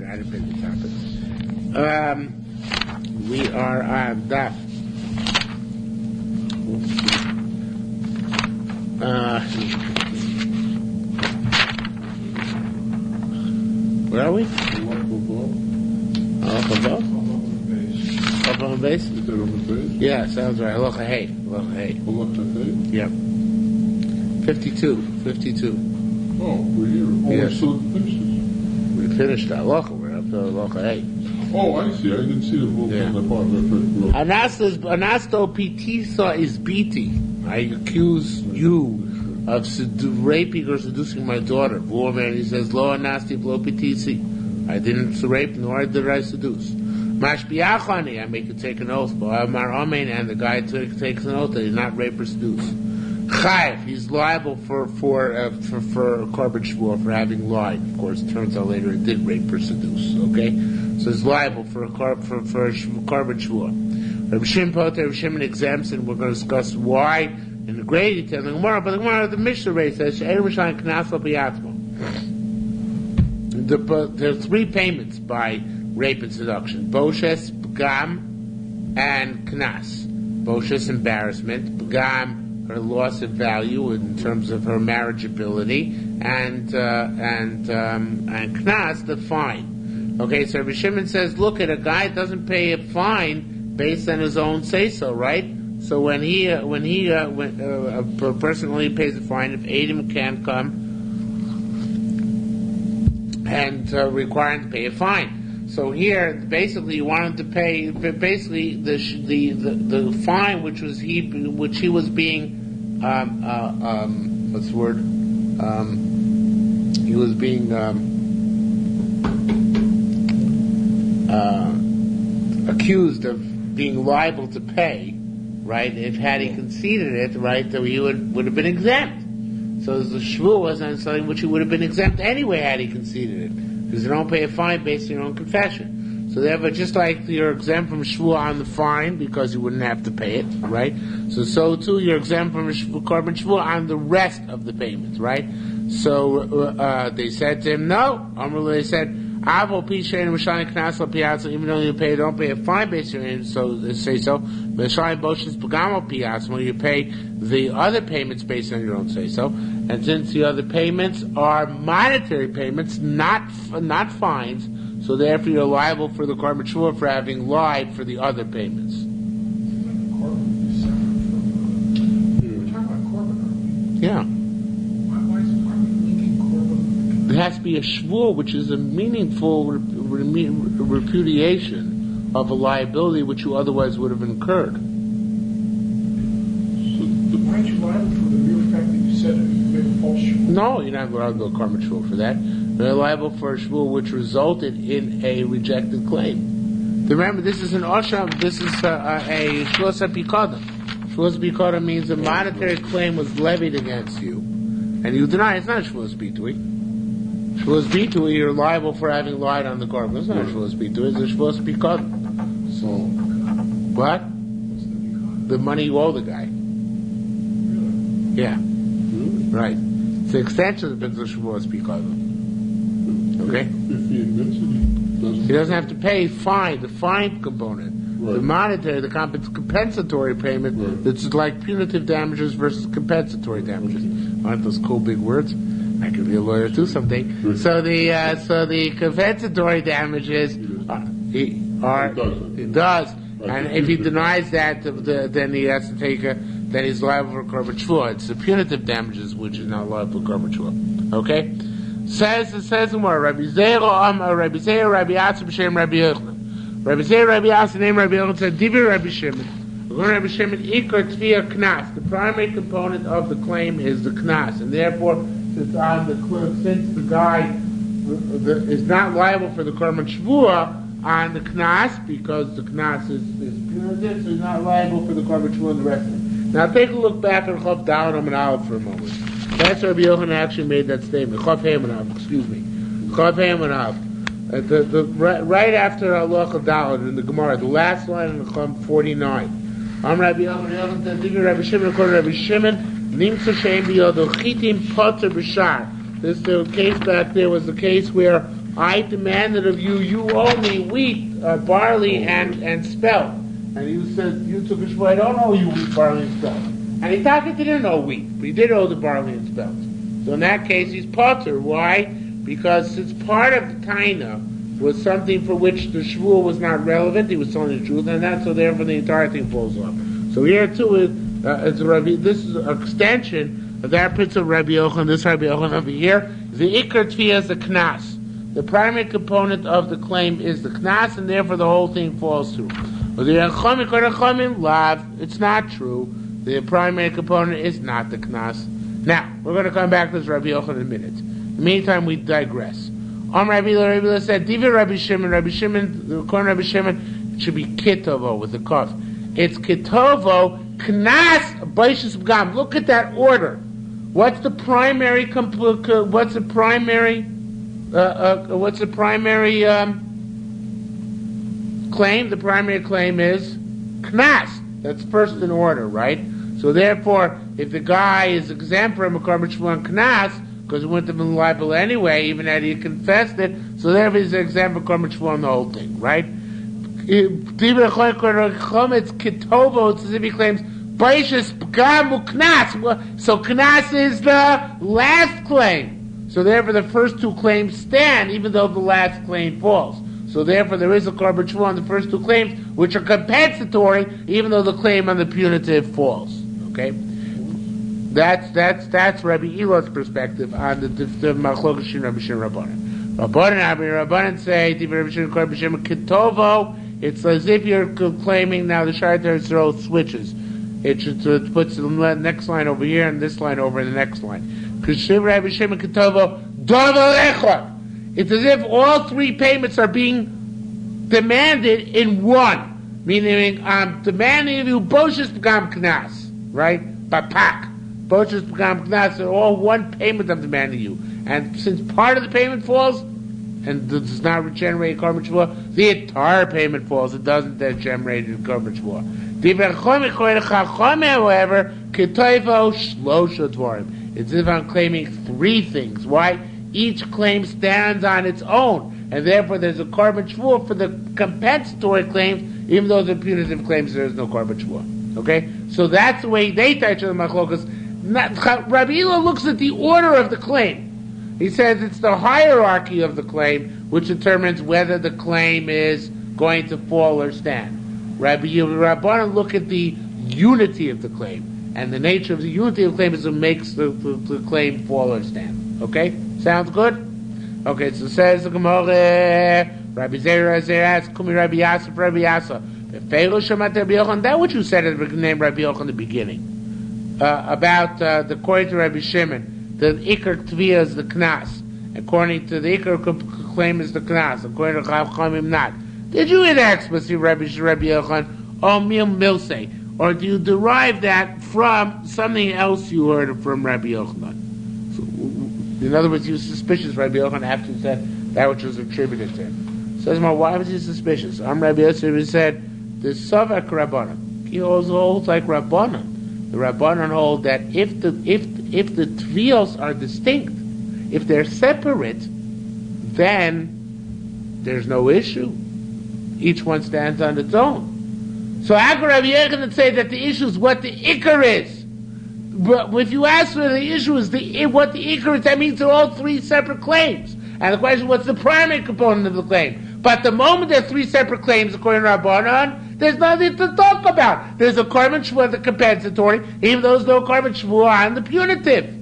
I didn't pay the topics. We are on Daf. Where are we? Up on the base? Yeah, sounds right. Halacha Hey. Yep. 52. Oh, we're here. Oh, Yes. we still finished it. We finished Halacha. We're up to Halacha Hey. Oh, I see. I didn't see the book Yeah. on the part. Anasto pitisa is biti. I accuse you of raping or seducing my daughter. Woman, he says, Lo anasti v'lo pitisi. I didn't rape, nor did I seduce. Mashbiachani, I make you take an oath. Amar Amen, and the guy takes an oath that he did not rape or seduce. Chayiv, he's liable for korban shvuah for having lied. Of course, it turns out later it did rape or seduce. Okay, so he's liable for korban shvuah. Rabbi Shimon exempts, and we're going to discuss why in the great detail. The Gemara, but the Mishnah Rei says Yerushalmi Shavuos. There are three payments by rape and seduction: boshes, pgam, and knas. Boshes, embarrassment; pgam, her loss of value in terms of her marriageability, and knas, the fine. Okay, so Rabbi Shimon says, look, at a guy doesn't pay a fine based on his own say so, right? So when a person only pays a fine if Adam can't come and require him to pay a fine. So here, basically, you want him to pay. Basically, the fine which he was being what's the word? He was being accused of being liable to pay, right? If had he conceded it, right, that he would have been exempt. So the shvuah was on something which he would have been exempt anyway had he conceded it, because you don't pay a fine based on your own confession. So therefore, just like you're exempt from shvuah on the fine because you wouldn't have to pay it, right? So too you're exempt from korban shvuah on the rest of the payments, right? So they said to him, no. They said, even though you don't pay a fine based on it, so they say so. When you pay the other payments based on your own say so, and since the other payments are monetary payments, not fines, so therefore you're liable for the korban shvuah for having lied for the other payments. Yeah. There has to be a shvuah, which is a meaningful repudiation of a liability which you otherwise would have incurred. So, aren't you liable for the mere fact that you said it? You made a false shvuah? No, you're not allowed to go korban shvuah for that. You're liable for a shvuah which resulted in a rejected claim. Remember, this is an osham. This is a shvuas apikadam. Shvuas apikadam means a monetary claim was levied against you, and you deny it's not shvuas bitui. Shvuas bitui, you're liable for having lied on the korban. It's not shvuas bitui. It's a shvuas apikadam. So, what? The money you owe the guy. Yeah. Right. It's the extension of the shvuas apikadam. Okay? If he admits it, he doesn't have to pay the fine component. Right. The monetary, the compensatory payment, right. It's like punitive damages versus compensatory damages. Aren't those cool big words? I could be a lawyer too someday. Right. So the compensatory damages it does. Right. And if he denies that, then he has to then he's liable for korban shvuah. It's the punitive damages which is not liable for korban shvuah. Okay? Says more. Rabbi Zeir, Rabbi Yatz, B'Shem Rabbi Yochanan. Rabbi Zeir, Rabbi Yatz, name Rabbi Yochanan said, Divi Rabbi Shimon. Rabbi Shimon, Ikar Tviyah Knas. The primary component of the claim is the Knas, and therefore, since the guy is not liable for the korban shvuah on the Knas, because the Knas is punitive, so he's not liable for the korban shvuah and the rest of it. Now take a look back at Chav Daled Amud Aleph for a moment. That's Rabbi Yochanan actually made that statement. Chav Hey Amud Aleph, excuse me. Chav Hey Amud Aleph. Right after Halacha Daled in the Gemara, the last line in the Chav 49. Rabbi Yochanan said, Rabbi Shimon, according to Rabbi Shimon, Nimtza Shein B'Yodo Chitim Potter B'Shar. The case back there was the case where I demanded of you, you owe me wheat, barley, and spelt. And you said, you took a shvuah, I don't owe you wheat, barley, and spelt. And he didn't owe wheat, but he did owe the barley and spelt. So in that case, he's potter. Why? Because since part of the taina was something for which the shvuah was not relevant, he was telling the truth, and that, so therefore the entire thing falls off. So here too, this is an extension of that principle of Rabbi Yochanan. This Rabbi Yochanan over here, the ikar tefiyah is the knas. The primary component of the claim is the knas, and therefore the whole thing falls through. It's not true. The primary component is not the knas. Now, we're going to come back to this Rabbi Yochanan in a minute. In the meantime, we digress. Rabbi Ila said, Divi Rabbi Shimon, the corner Rabbi Shimon, it should be kitovo with the kaf. It's kitovo, knas, baishis b'gam. Look at that order. What's the primary claim? The primary claim is knas. That's first in order, right? So therefore, if the guy is exempt from a korban shvuah and knas, because he wouldn't have been liable anyway, even had he confessed it, so therefore he's exempt from korban shvuah and the whole thing, right? It's kitovo, it's as if he claims baishis b'gam knas. So knas is the last claim. So therefore the first two claims stand, even though the last claim falls. So therefore there is a korban shvuah on the first two claims, which are compensatory, even though the claim on the punitive falls. Okay? That's Rabbi Ila's perspective on the machlokas shin Rabbi Shimon Rabbanan. Rabbanan say Rabbi Shimon Rabbi Shimon kitovo. It's as if you're claiming now the Shar Yisrael switches. It puts the next line over here and this line over in the next line. Because Rabbi Shimon kitovo davar echad. It's as if all three payments are being demanded in one. Meaning, I'm demanding of you boshis b'gam knas, right? Bapak. Boshis b'gam knas, they're all one payment I'm demanding you. And since part of the payment falls, and does not generate korban shvuah, the entire payment falls. It doesn't generate korban shvuah. However, ketoivo shlosha dvarim. It's as if I'm claiming three things. Why? Each claim stands on its own, and therefore there's a korban shvuah for the compensatory claims, even though the punitive claims there is no korban shvuah. Okay, so that's the way they touch on the machlokas. Rabbi Ila looks at the order of the claim. He says it's the hierarchy of the claim which determines whether the claim is going to fall or stand. Rabbanan look at the unity of the claim, and the nature of the unity of the claim is what makes the claim fall or stand. Okay? Sounds good? Okay, so says the Gemara, Rabbi Zera asks, Kumi Rabbi Yasa for Rabbi Yasa. That what you said at the name Rabbi Yochanan in the beginning, about the according to Rabbi Shimon, the ikar tviyah is the knas. According to the ikar claim is the knas. According to Chachamim not. Did you hear that explicitly, Rabbi Yochanan? Oh, milse. Or do you derive that from something else you heard from Rabbi Yochanan? So, in other words, he was suspicious, Rabbi Yochanan, after he said that which was attributed to him. Says, why was he suspicious? Rabbi Yochanan said, the Savak Rabbanan. He holds like Rabbanan. The Rabbanan hold that if the tviyos are distinct, if they're separate, then there's no issue. Each one stands on its own. So how can Rabbi Yochanan say that the issue is what the ikar is? But if you ask whether the issue is what the ikar is, that means they're all three separate claims. And the question is, what's the primary component of the claim? But the moment there's three separate claims, according to Rabbanan, there's nothing to talk about. There's a korban shvuah, the compensatory, even though there's no korban shvuah on the punitive.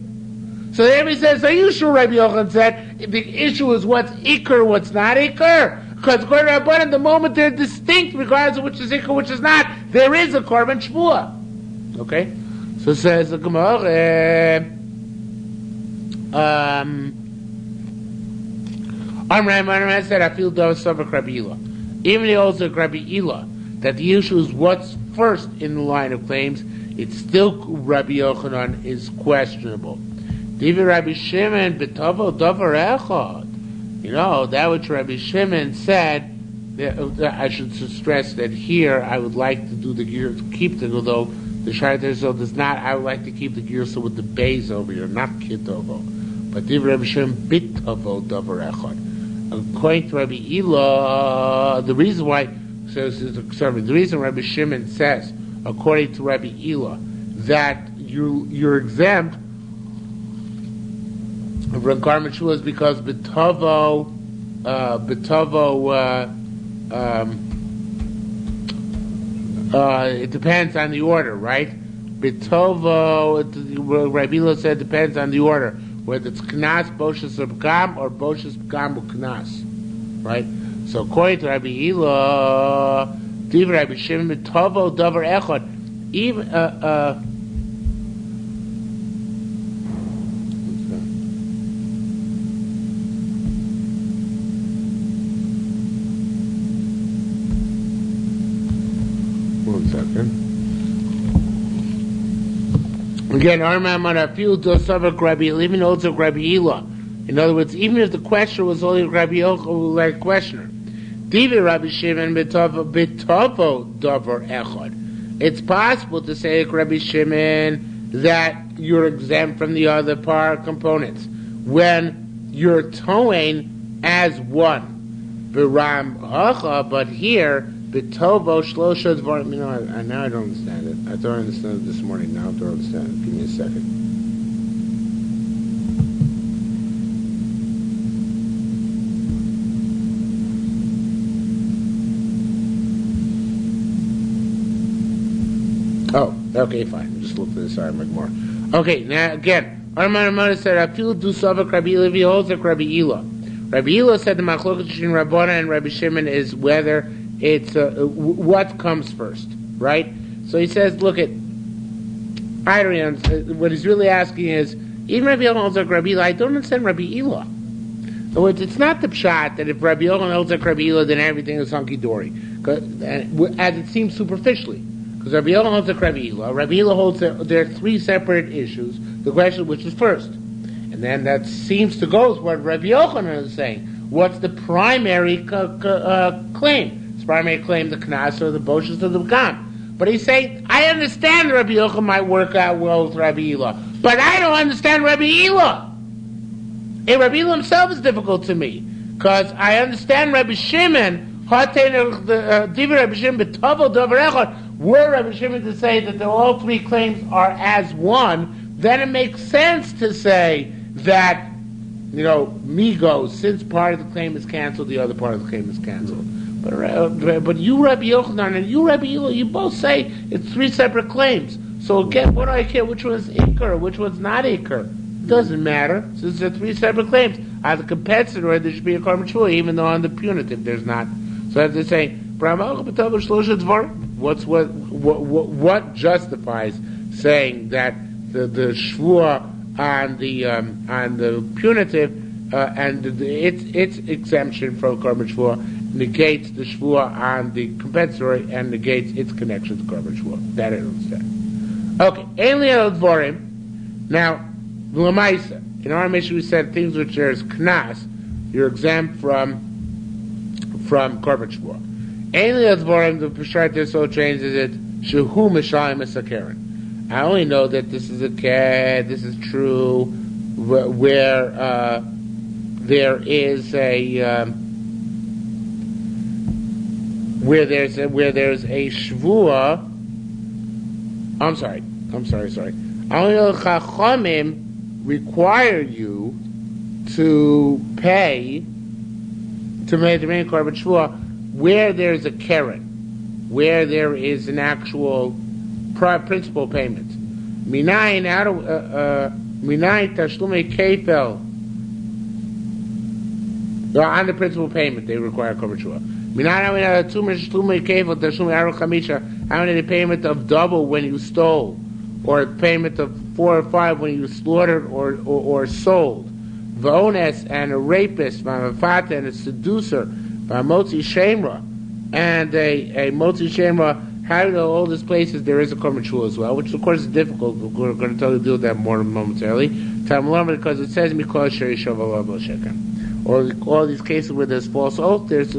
So there he says, are you sure, Rabbi Yochanan said, the issue is what's ikar, what's not ikar? Because according to Rabbanan, the moment they're distinct, regardless of which is ikar, which is not, there is a korban shvuah. Okay? So says the Gemara, Amram said, I feel Dav Savak Rabbi Ila. Even the also Rabbi Ila, that the issue is what's first in the line of claims, it's still Rabbi Yochanan is questionable. Divi Rabbi Shimon betavo davar echad. You know, that which Rabbi Shimon said, I should stress that here I would like to do the gear, keep the, although the Shar Yisrael does not, I would like to keep the gear so with the bays over here, not kitovo. But Divi Rabbi Shimon bitavo davar echad. according to Rabbi Ela, the reason why, the reason Rabbi Shimon says, according to Rabbi Ela, that you're exempt from garment shul is because b'tavo, it depends on the order, right? B'tovo, Rabbi Ela said, depends on the order, whether it's knas, boshes, or b'gam, or boshes, b'gam, or knas, right? So according to Rabbi Ela, Div Rabbi Shimon, b'tovo davar echad, even again, even also Rabbi Ela. In other words, even if the questioner was only Rabbi Ela, like questioner, Divi Rabbi Shimon b'tavo davar echad. It's possible to say like Rabbi Shimon that you're exempt from the other part components when you're towing as one. But here. B'tovo shlosha dvarim. You know, now I don't understand it. I thought I understood it this morning. Now I don't understand it. Give me a second. Oh, okay, fine. Just look for this. Sorry, make more. Okay, now again, Arman said, "I feel do savak Rabbi Ela holds like Rabbi Ela." Rabbi Ela said the machloket between Rabbana and Rabbi Shimon is whether it's what comes first, right? So he says, look at, I don't know, what he's really asking is, even Rabbi Ela holds like Rabbi Ela, I don't understand Rabbi Ela. In other words, it's not the pshat that if Rabbi Ela holds like Rabbi Ela, then everything is hunky-dory, as it seems superficially. Because Rabbi Ela holds like Rabbi Ela holds that there are three separate issues, the question which is first. And then that seems to go with what Rabbi Yochanan is saying. What's the primary claim? Primary claim the knas or the boshes or the b'gam. But he's saying, I understand Rabbi Yochanan might work out well with Rabbi Ela, but I don't understand Rabbi Ela. And Rabbi Ela himself is difficult to me, because I understand Rabbi Shimon, were Rabbi Shimon to say that all three claims are as one, then it makes sense to say that, migo, since part of the claim is canceled, the other part of the claim is canceled. But you, Rabbi Yochanan, and you, Rabbi Ela, you both say it's three separate claims. So again, what do I care? Which one's Iker, which one's not Iker? It doesn't matter, since they're three separate claims. On the compensatory, there should be a korban shul, even though on the punitive, there's not. So as they say, what justifies saying that the shvua on the punitive and its exemption from korban shvua negates the shvua on the compensatory and negates its connection to korban shvua. That I understand. Okay, Eliyah Dvorim. Now, L'maisa. In our mission, we said things which there's knas, you're exempt from korban shvua. Eliyah Dvorim. The Peshat there so changes it. Shehu Mishayim Esakeren. I only know that this is this is true where there is where there's a shvua. I'm sorry. Only Chachamim require you to pay to make the main korban shvua where there's a keren, where there is an actual principal payment. Minayin tashlumei kefel. On the principal payment, they require korban shvua. How many payment of double when you stole, or payment of 4 or 5 when you slaughtered or sold. V'ones and a rapist, v'amafata and a seducer, v'amotzi shemra and a motzi shemra. How do all these places there is a korban shul as well, which of course is difficult. We're going to tell you to deal with that more momentarily. Because it says mikol sherishav shekem. Or all these cases where there's false oath, there is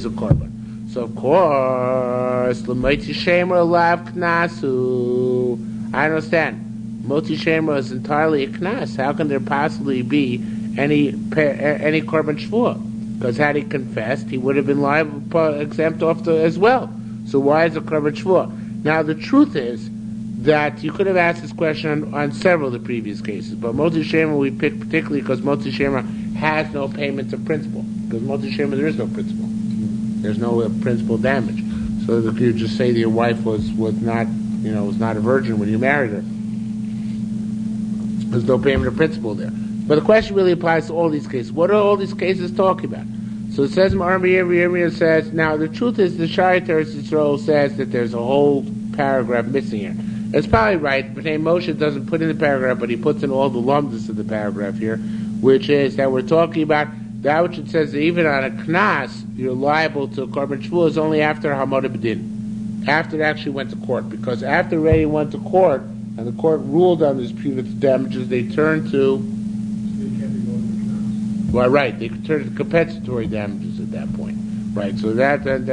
a korban. So of course, l'motzi shemra lav knasu. I understand. Motzi shemra is entirely a knas. How can there possibly be any korban shvua? Because had he confessed, he would have been liable, exempt off as well. So why is it korban shvuah? Now the truth is that you could have asked this question on several of the previous cases, but Moti Shema we picked particularly because Moti Shema has no payments of principal. Because Moti Shema there is no principal. There's no principal damage. So that you just say that your wife was not a virgin when you married her. There's no payment of principal there. But the question really applies to all these cases. What are all these cases talking about? So it says, it says, now the truth is the Shai Teres Yisrael says that there's a whole paragraph missing here. It's probably right, but Moshe doesn't put in the paragraph, but he puts in all the lumdus of the paragraph here, which is that we're talking about that which it says that even on a knas, you're liable to a korban shvuah is only after Hamad B'din, after it actually went to court. Because after it already went to court, and the court ruled on these punitive damages, they turned to... Well, right, they could turn to compensatory damages at that point. Right, so that's at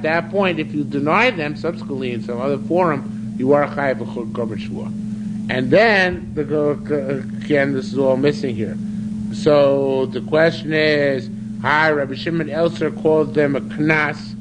that point, if you deny them subsequently in some other forum, you are chayav a korban shvuah. And then, again, this is all missing here. So the question is, Rabbi Shimon Elser called them a knas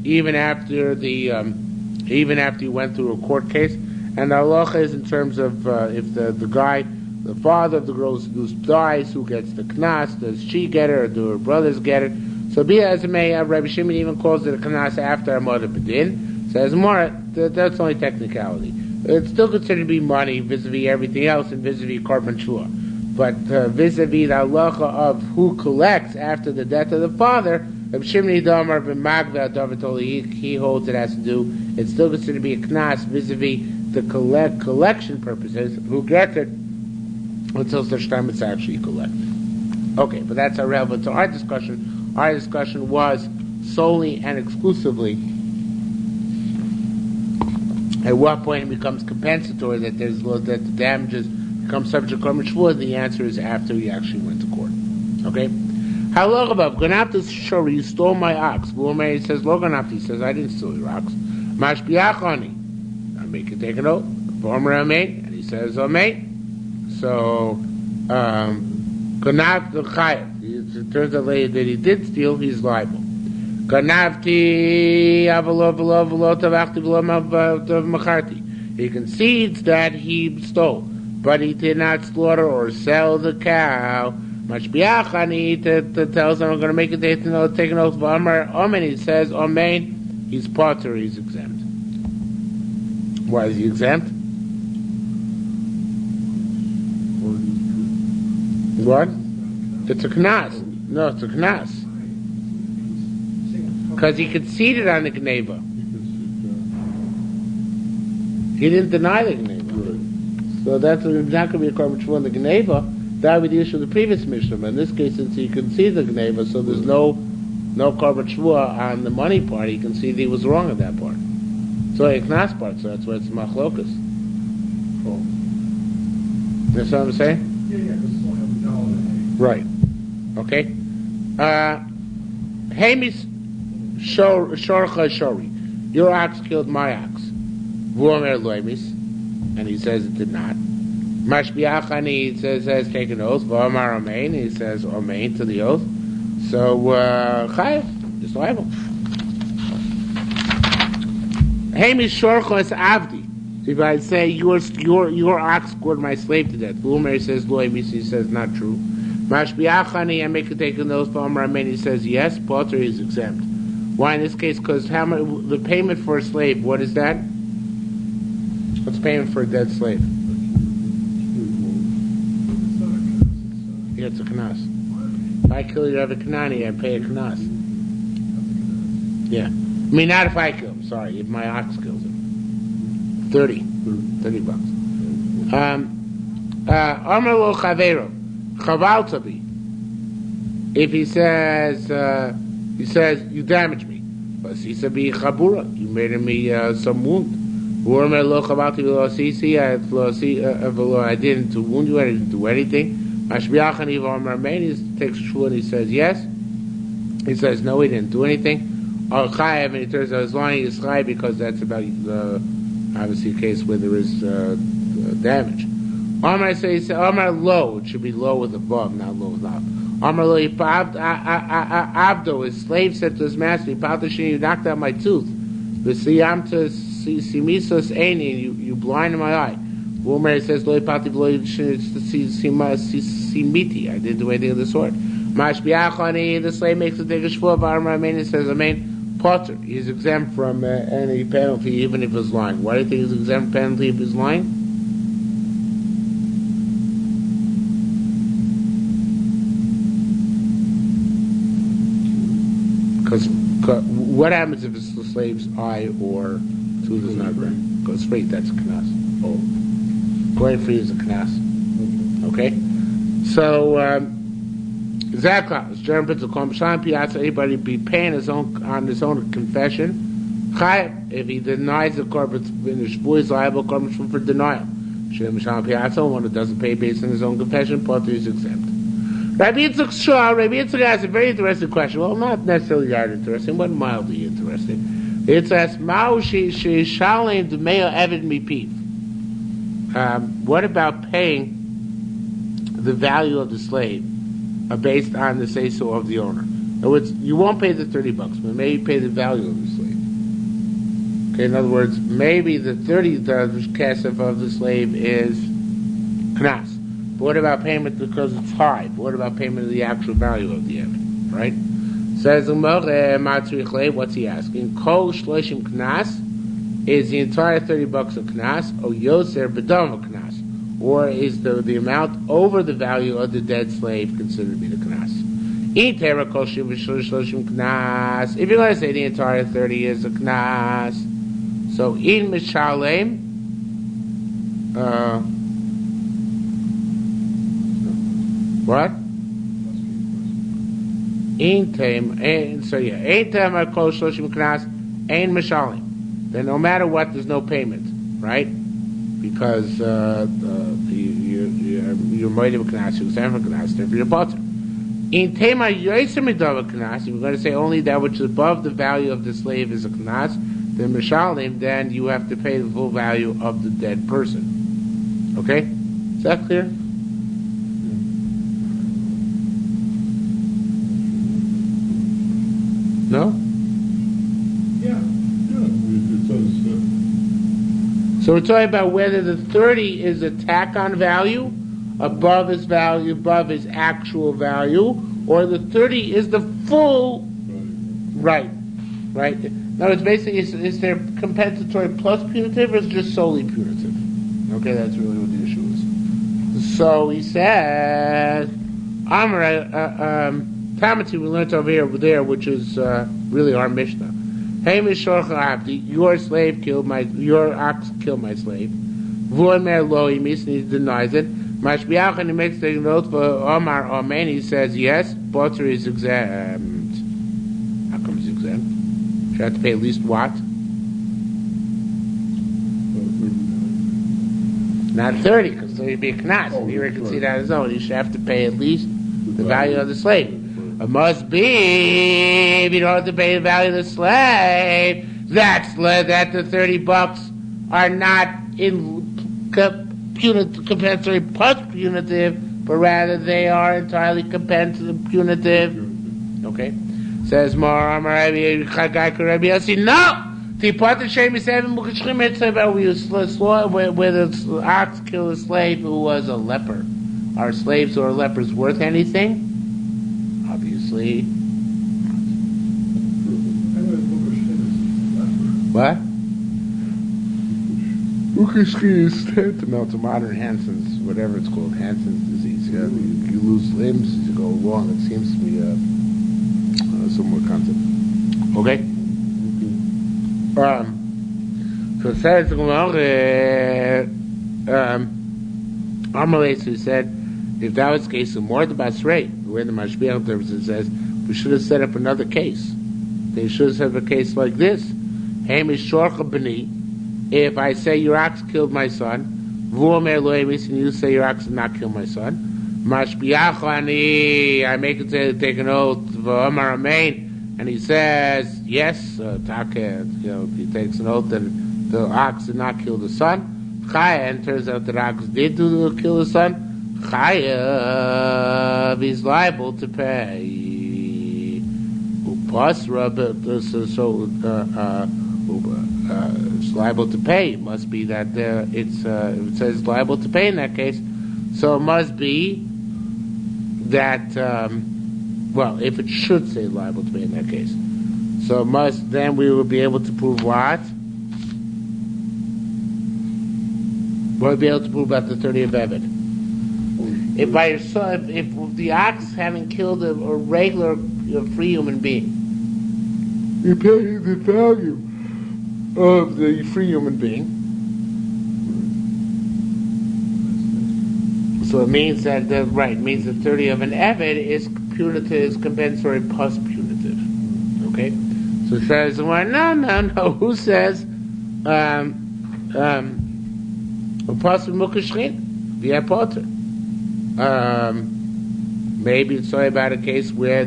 even after you went through a court case. And the halacha is in terms of if the father of the girl who dies, who gets the knas, does she get it or do her brothers get it? So be as it may, Rabbi Shimon even calls it a knas after Hamad B'din. Says more, that's only technicality. It's still considered to be money vis-a-vis everything else and vis-a-vis korban shvuah. But vis-a-vis the halacha of who collects after the death of the father, Rabbi Shimon Damar b'magva David he holds it has to do. It's still considered to be a knas vis-a-vis the collection purposes. Who gets it until such time it's actually collected. Okay, but that's irrelevant to our discussion. Our discussion was solely and exclusively at what point it becomes compensatory that the damages become subject to korban shvuah. The answer is after he actually went to court. Okay. Halacha above ganaptas shori, you stole my ox. He says lo ganapti. He says I didn't steal your ox. Mashbiachani, I make you take a note. Former amen, and he says amen. So ganav the chayav. It turns out later that he did steal. He's liable. Ganavti avalo tavachti macharti. He concedes that he stole, but he did not slaughter or sell the cow. Mashbiachani to tell someone I'm going to make it take an oath of Amar Omen. He says Omen. He's potter. He's exempt. Why is he exempt? What? It's a knas. No, it's a knas. Because he conceded on the gneva. He didn't deny the gneva. Right. So that's not going to be a korban shvuah on the gneva. That would be the issue of the previous Mishnah. But in this case, since he conceded the gneva, so there's no korban shvuah on the money part. He conceded he was wrong on that part. So a knas part, so that's why it's machlokas. Oh. That's what I'm saying? Yeah, because it's only $1. Right. Okay. Hamis Shorcha Shori. Your ox killed my ox. Vuomer Loimis. And he says it did not. Mashbiachani says take an oath. Vuomar Omein. He says Omein to the oath. So Chayav is liable. Hamis Shorcha is Avdi. If I say your ox scored my slave to death, Vuomer says Loimis. He says not true. Mashbiachani, I make a take an oath. Vuomar Omein. He says yes. Potter is exempt. Why in this case? Because the payment for a slave, what is that? What's payment for a dead slave? Yeah, it's a knas. If I kill you, I have a kanani, I pay a knas. Yeah. I mean, not if I kill him, sorry, if my ox kills him. $30 bucks. Amar lo chavero, chaval tabi. If he says, you damaged me. But he said, be chabura, you made me some wound. I didn't wound you, I didn't do anything. He takes a shvuah and he says, yes. He says, no, he didn't do anything. And he turns out he's lying, he's chayav because that's about obviously a case where there is damage. Amar says, Amar low, it should be low with above, not low with not. Amarlo Abdo, his slave said to his master, you knocked out my tooth. V'siyamta simisos eini, you blinded my eye. Womer says, simiti, I didn't do anything of the sort. Mashbiachani, the slave makes a digger shvua, V'arma says, Amen, Potter, he's exempt from any penalty, even if he's lying. Why do you think he's exempt penalty if he's lying? Because what happens if it's the slave's eye or tooth is not right? Goes straight, that's a knas. Oh. Going free is a knas. Okay? So, Zaklas, German principle, Kom Piazza, anybody be paying on his own confession. Chayav, if he denies the corporate finish, boy is liable for denial. Shem Sham Piazza, one who doesn't pay based on his own confession, Potter is exempt. Rabbi Yitzchak asks a very interesting question. Well, not necessarily that interesting, but mildly interesting. It says, Mao she shalim d'meo eved mipiv. What about paying the value of the slave based on the say-so of the owner? In other words, you won't pay the $30, but maybe pay the value of the slave. Okay, in other words, maybe the $30 kesef of the slave is knas. But what about payment because it's high? But what about payment of the actual value of the evidence? Right? Says what's he asking? Kol shloshim knas, is the entire $30 a knas, or yoser bedam a knas, or is the amount over the value of the dead slave considered to be the knas? If you're going to say the entire 30 is a knas, so in mishalem, what? Ein time, ein time I call shloshim knas, ein mishalim. Then no matter what, there's no payment, right? Because you're mighty of knas, you're exempt from knas, therefore you're potter. In time I yoser midav knas, if you're going to say only that which is above the value of the slave is a knas, then mishalim, then you have to pay the full value of the dead person. Okay? Is that clear? No? Yeah. It does. So we're talking about whether the 30 is a tack-on value above his value, above his actual value, or the 30 is the full right. Now it's basically, is there compensatory plus punitive, or is it just solely punitive? Okay, that's really what the issue is. So he says, Tamati, we learned over there, which is really our Mishnah. Hey, Mishorcha Abdi, your ox killed my slave. Vuomer lo, he denies it. Mashbiach, and he makes the note for Omar Omen, he says, yes, Potter is exempt. How come he's exempt? Should have to pay at least what? Not 30, because 30 would be a knas. Oh, Here he can right. see that on his own. He should have to pay at least the value of the slave. It must be, if you don't have to pay the value of the slave, that the $30 are not in compensatory plus punitive, but rather they are entirely punitive. Okay? Says more, no! Where the ox killed a slave who was a leper. Are slaves or lepers worth anything? Obviously. What? Ukashki is tantamount to modern Hansen's, whatever it's called, Hansen's disease. Yeah? You lose limbs as you go along. It seems to be a similar concept. Okay? So it says, Amalek, who said, if that was the case, the more the Basrei, where the Mashbiach interprets says, we should have set up another case. They should have set up a case like this. Hamish Shorcha B'ni, if I say your ox killed my son, Vuomer lo emis, and you say your ox did not kill my son, Mashbiach ani, I make it take an oath, V'omar Amen, and he says, yes, he takes an oath that the ox did not kill the son, Chaya, and turns out that ox did kill the son, Chayav is liable to pay. Upasra, it's liable to pay. It must be that if it says liable to pay in that case, so it must be that, if it should say liable to pay in that case. So then we will be able to prove what? We'll be able to prove about the 30 of Eved. If the ox having killed a regular free human being, you pay the value of the free human being. So it means that the 30 of an Eved is punitive, is compensatory plus punitive. Okay? So it says, well, no. Who says maybe it's sorry about a case where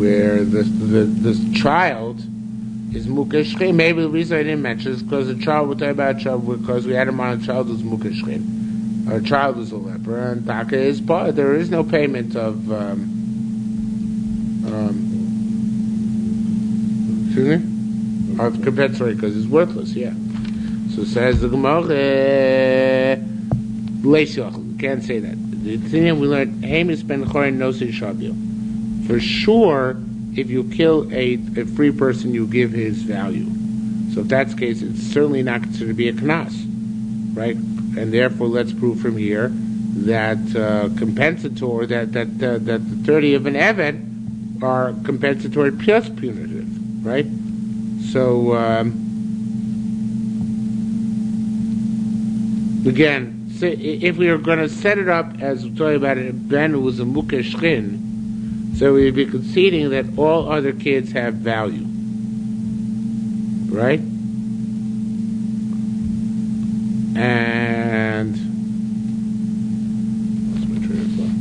where the child is mukashchin. Maybe the reason I didn't mention is because the child, we're talking about a child because we had him on a child who's mukashchin. A child who's a leper, and taka is part. There is no payment of compensatory because it's worthless. Yeah. So says the Gemara, can't say that. The thing we learned, Hamis ben Chorin nosi shabio. For sure, if you kill a free person, you give his value. So if that's the case, it's certainly not considered to be a knas, right? And therefore, let's prove from here that compensatory, that the 30 of an Eved are compensatory plus punitive, right? So again, if we are going to set it up as we're talking about it, Ben who was a mukashchin, so we'd be conceding that all other kids have value, right? And what's my train of thought?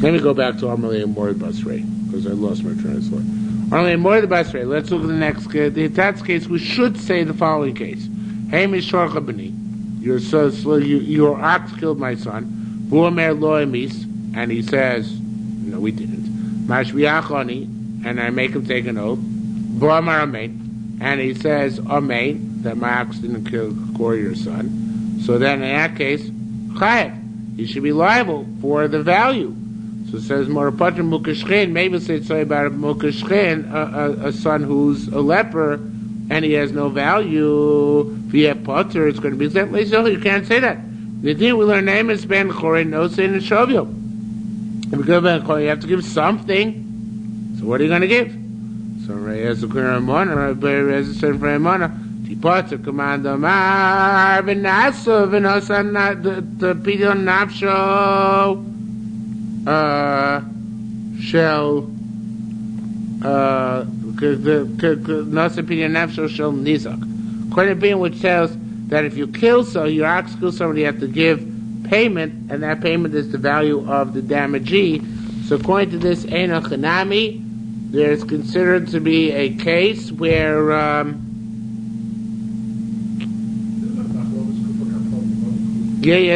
Let me go back to Amarli and Mori Basrei because I lost my train of thought. Amarli and Mori Basrei. Let's look at the next case. In that case, we should say the following case: Hey Mishorcha B'ni, your ox killed my son. Vuomer lo emis, and he says, no, we didn't. Mashviachoni, and I make him take an oath. Vuomer amein, and he says amein, that my ox didn't kill your son. So then, in that case, chayav, he should be liable for the value. So it says Morapatra Mukashchin, maybe say something about a Mukashchin, a son who's a leper, and he has no value. If you have potter, it's going to be exempt. You can't say that. The thing we learn name is Ben Chorin, no say in the Shavio. If you go Ben Chorin, you have to give something. So what are you going to give? So Reyes the Kuramona, Reyes the Son Fremona, Tipotter, Commander Mar, Venasa, Venosan, the Pidon Napsho. Shall Nasapinian Nafshel shall Nizak. According to being which says that if you kill your ox kills somebody, you have to give payment, and that payment is the value of the damagee. So according to this Eino Chanami, there is considered to be a case where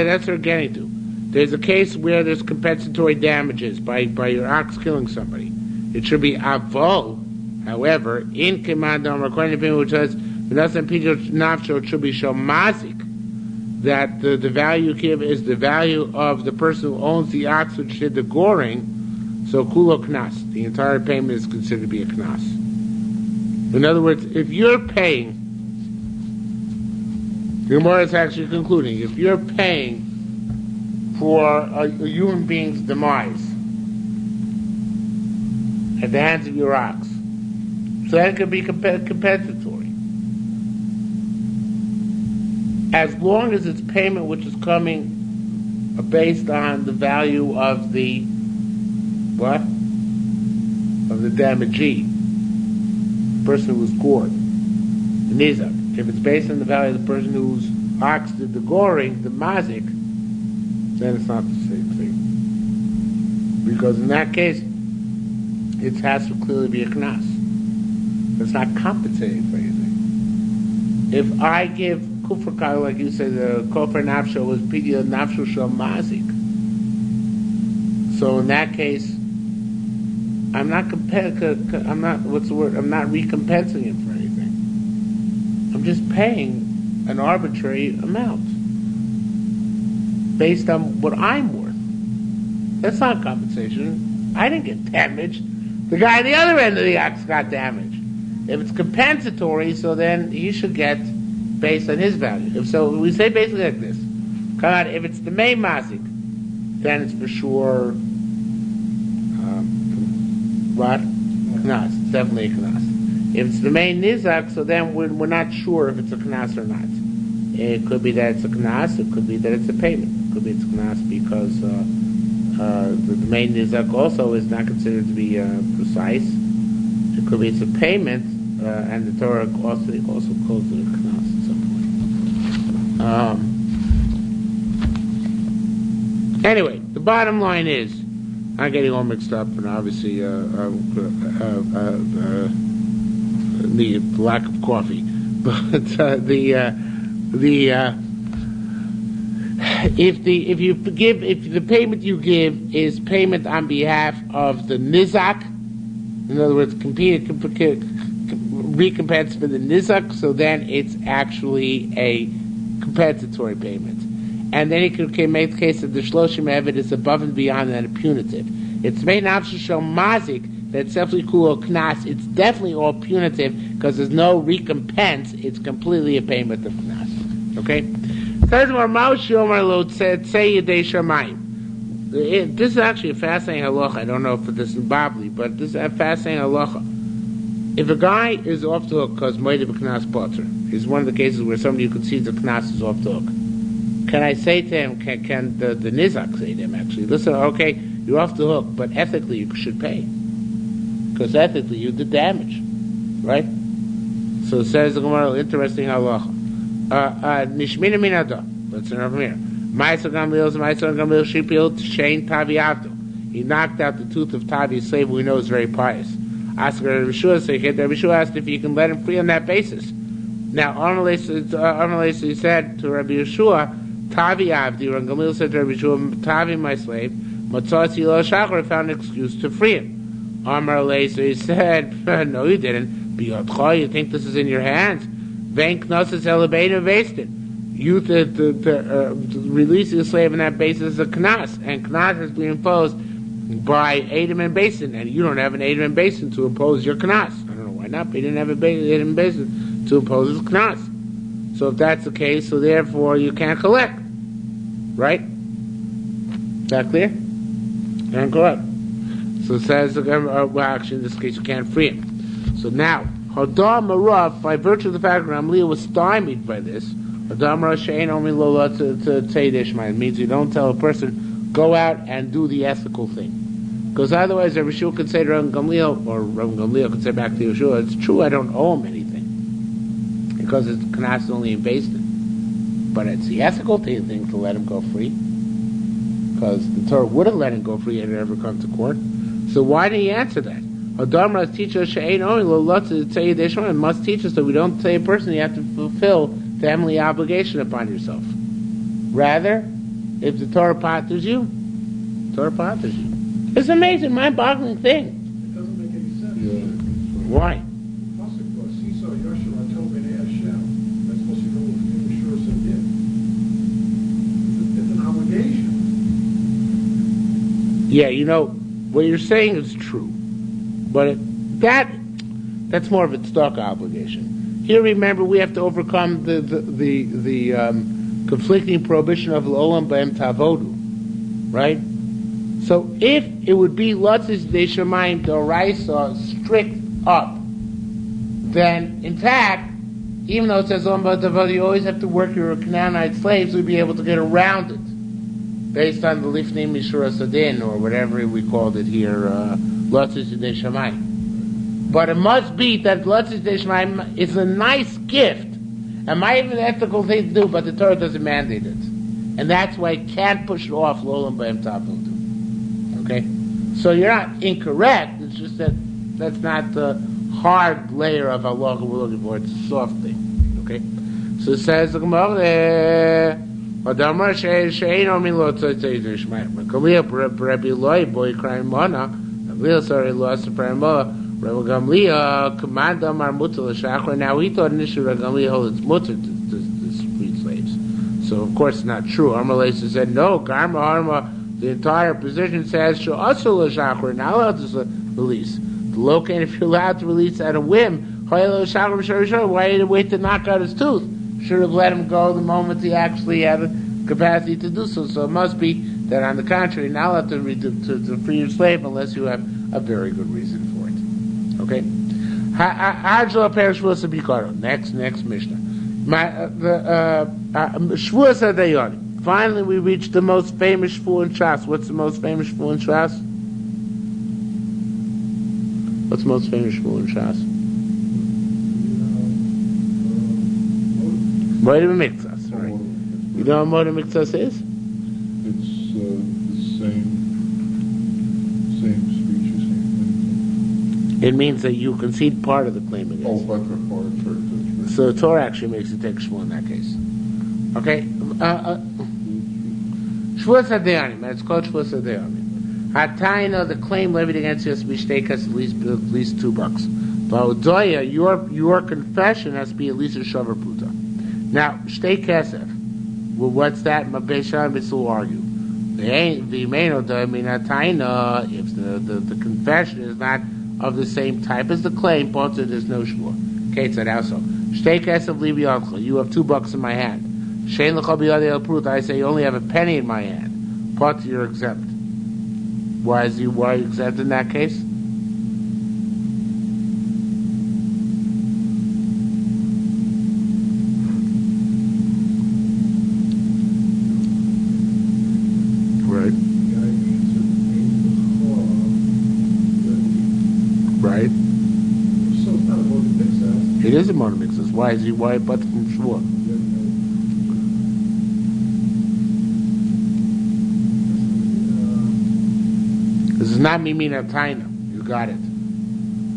that's what we're getting to. There's a case where there's compensatory damages by your ox killing somebody. It should be avol. However, in Kimandam, according to people which says, it should be shomazik, that the value you give is the value of the person who owns the ox which did the goring. So kulo knas, the entire payment is considered to be a knas. In other words, if you're paying, the Gemara is actually concluding, if you're paying for a human being's demise at the hands of your ox, so that could be compensatory. As long as it's payment which is coming based on the value of the what? Of the damagee, the person who was gored, the nizak. If it's based on the value of the person whose ox did the goring, the mazik, then it's not the same thing. Because in that case, it has to clearly be a knas. It's not compensating for anything. If I give kufr kal, like you said, the kofar nafsho was pidya nafsho shel mazik. So in that case, I'm not I'm not recompensing him for anything. I'm just paying an arbitrary amount based on what I'm worth. That's not compensation. I didn't get damaged. The guy at the other end of the axe got damaged. If it's compensatory, so then he should get based on his value. If so, we say basically like this. Come on, if it's the main mazik, then it's for sure what? Knas. It's definitely a knas. If it's the main nizak, so then we're not sure if it's a knas or not. It could be that it's a knas, it could be that it's a payment. It could be it's a knas because the main nizak also is not considered to be precise. It could be it's a payment, and the Torah also calls it a knas at some point. Anyway, the bottom line is, I'm getting all mixed up, and obviously the lack of coffee. But if the payment you give is payment on behalf of the nizak, in other words, recompense for the nizak, so then it's actually a compensatory payment. And then it can make the case that the shloshim evet is above and beyond that punitive. It's made nafshu shel mazik that's definitely cool knas. It's definitely all punitive because there's no recompense. It's completely a payment of knas. Okay. Says more Maush Yomer Lo said say Yedei Shamayim. This is actually a fascinating halacha. I don't know if this is Babli, but this is a fascinating halacha. If a guy is off the hook because Moed B'Knas Potter, is one of the cases where somebody who concedes the Knas is off the hook. Can I say to him, can the Nizak say to him actually, listen, okay, you're off the hook, but ethically you should pay. Because ethically you did damage. Right? So it says the Gemara, interesting halacha. Nishmina Minada. Let's learn from here. Ma'aseh Gamliel Shipil Shein Tavi Avdo. He knocked out the tooth of Tavi's slave who we know is very pious. Asked Rabbi Yeshua, Rabbi Yeshua asked if you can let him free on that basis. Now, Armalesa said to Rabbi Yeshua, Tavi Avdi, and Gamliel said to Rabbi Yeshua, Tavi my slave, Matzasi Lo Shachar found an excuse to free him. Armalesa, he said, no you didn't. Biyotcha, you think this is in your hands? Vein Knosses Elebeinu Vested. You releasing a slave on that basis is a knas, and knas has been imposed by Edom and Basin, and you don't have an Edom and Basin to impose your knas. I don't know why not, but you didn't have an Edom and Basin to impose his knas. So if that's the case, so therefore you can't collect. Right? Is that clear? Can't collect. So it says, well actually in this case you can't free him. So now, Hadar Marav, by virtue of the fact that Ramliah was stymied by this, Hadar Marav Shein Omi Lola to Tzedishma. It means you don't tell a person, go out and do the ethical thing. Because otherwise, Rabbi Yeshua could say to Rabbi Gamliel, or Rabbi Gamliel could say back to Yeshua, it's true, I don't owe him anything. Because it's knas only in Basin. But it's the ethical thing to let him go free. Because the Torah would have let him go free had it ever come to court. So why did he answer that? Hadar teach us must teach us that we don't say a person you have to fulfill family obligation upon yourself. Rather, if the Torah patters you, Torah patters you. It's an amazing, mind-boggling thing. It doesn't make any sense. Yeah. Why? That's supposed to go with Yerushalmi Shavuos. It's an obligation. Yeah, you know, what you're saying is true. But that's more of a stock obligation. Here, remember, we have to overcome the conflicting prohibition of l'olam b'em tavodu, right? So if it would be lotzis de'shamayim d'oraisa strict up, then in fact, even though it says l'olam b'em tavodu, you always have to work your Canaanite slaves, we'd be able to get around it, based on the lifnei mishura sadin or whatever we called it here. Lotzis De'Shamayim. But it must be that Lotzis De'Shamayim is a nice gift. It might be an ethical thing to do, but the Torah doesn't mandate it. And that's why you can't push it off Lolam B'em Tapuntu. Okay? So you're not incorrect, it's just that that's not the hard layer of halacha we're looking for, it's a soft thing. Okay? So it says the Gemara, Adamar She'eino Milo Tzotzei Yishmael. Mekalia Rabbi Eloi Boy Crying Mana. Gamliel sorry lost the Paramah. Rabbi Gamliel command Amar Mutter L'Shachar. Now he thought initially Rabbi Gamliel holds it's mutter to free slaves. So of course it's not true. Amalesa said no. Karma Harma. The entire position says She'asul L'Shachar. Not allowed to release. The located if you're allowed to release at a whim. Why did he wait to knock out his tooth? Should have let him go the moment he actually had the capacity to do so. So it must be that, on the contrary, not allowed to free your slave unless you have a very good reason for it. Okay? Next Mishnah. Shavuos Adayoni. Finally, we reached the most famous Shavuos in Shas. What's the most famous Shavuos in Shas? What's the most famous Shavuos in Shas? Moed Mikzas, right? You know what Moed Mikzas is? It's the same speech, same thing. It means that you concede part of the claim against. Oh, but the part, right. So the Torah actually makes it take Shmuel in that case. Okay? Shavuos HaDeyanim, it's called Shavuos HaDeyanim. Hataina, the claim levied against you has to be shteikas at least $2. Va'odoya, your confession has to be at least a shavar puta. Now, shtei kesef. Well, what's that? Mabesha will argue. The main taina, if the confession is not of the same type as the claim, but there's no shvur. Okay, it's also. Shtei kesef libi alcha. You have $2 in my hand. Shein l'chol biyadi el prut. I say you only have a penny in my hand. But you're exempt. Why are you exempt in that case? Right. So it's not a motor mixas. It is a motor mixas. Why but from Shmuel? This is not mimina taina. You got it.